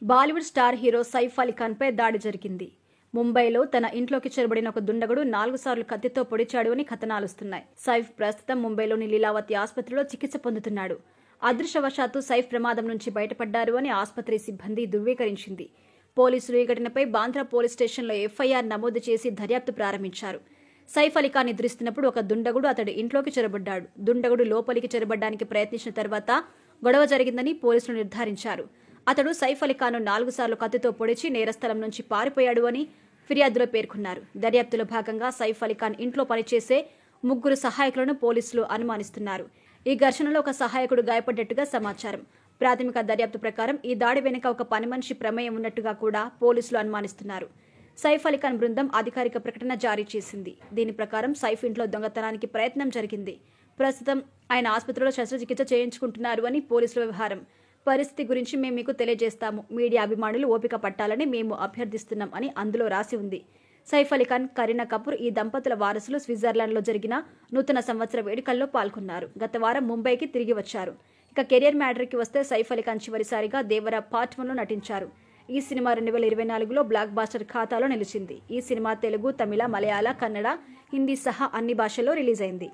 Bollywood star hero Saif Ali Khan పై దాడి జరిగింది. ముంబైలో తన ఇంట్లోకి చొరబడిన ఒక దుండగుడు 4 సార్లు కత్తితో పొడిచాడు అని కథనాలుస్తున్నాయి. సైఫ్ ప్రస్తుతం ముంబైలోని లీలావతి ఆసుపత్రిలో చికిత్స పొందుతున్నాడు. అదృష్టవశాత్తు సైఫ్ ప్రమాదం నుంచి బయటపడ్డారు అని ఆసుపత్రి సిబ్బంది ధృవీకరించింది. పోలీసులు ఈ ఘటనపై బాంద్రా పోలీస్ స్టేషన్లో ఎఫ్ఐఆర్ నమోదు చేసి దర్యాప్తు ప్రారంభించారు. సైఫ్ అలీ ఖాన్ నిద్రిస్తున్నప్పుడు ఒక దుండగుడు అతడి ఇంట్లోకి చొరబడ్డాడు. దుండగుడు లోపలికి చొరబడ్డానికి ప్రయత్నించిన తర్వాత గొడవ జరిగిందని పోలీసులు నిర్ధారించారు. అతడు సైఫ్ అలీ ఖాన్ 4 సార్లు కత్తితో పొడిచి నేరస్థలం నుంచి పారిపోయాడు అని ఫిర్యాదులో పేర్కొన్నారు. దర్యాప్తులో భాగంగా సైఫ్ అలీ ఖాన్ ఇంట్లో పనిచేసే 3 సహాయకులను పోలీసులు అనుమానిస్తున్నారు. ఈ ఘర్షణలో ఒక సహాయకుడు గాయపడ్డట్టుగా సమాచారం. ప్రాథమిక దర్యాప్తు ప్రకారం ఈ దాడి వెనుక ఒక పని మనిషి ప్రమేయం ఉన్నట్టుగా కూడా పోలీసులు అనుమానిస్తున్నారు. సైఫ్ అలీ ఖాన్ బృందం అధికారిక ప్రకటన జారీ చేసింది. దీని ప్రకారం సైఫ్ ఇంట్లో దొంగతనానికి ప్రయత్నం జరిగింది. ప్రస్తుతం ఆయన ఆసుపత్రిలో శస్త్రచికిత్స చేయించుకుంటున్నారు అని పోలీసుల వ్యవహారం. పరిస్థితి గురించి మేము మీకు తెలియజేస్తాము. మీడియా అభిమానులు ఓపిక పట్టాలని మేము అభ్యర్థిస్తున్నాం అని అందులో రాసి ఉంది. సైఫ్ అలీ ఖాన్, కరీనా కపూర్ ఈ దంపతుల వారసులు స్విట్జర్లాండ్లో జరిగిన నూతన సంవత్సర వేడుకల్లో పాల్గొన్నారు. గత వారం ముంబైకి తిరిగి వచ్చారు. ఇక కెరియర్ మ్యాటర్కి వస్తే సైఫ్ అలీ ఖాన్ చివరిసారిగా దేవరా పార్ట్ 1లో నటించారు. ఈ సినిమా 2024లో బ్లాక్ బాస్టర్ ఖాతాలో నిలిచింది. ఈ సినిమా తెలుగు, తమిళ, మలయాళ, కన్నడ, హిందీ సహా అన్ని భాషల్లో రిలీజ్ అయింది.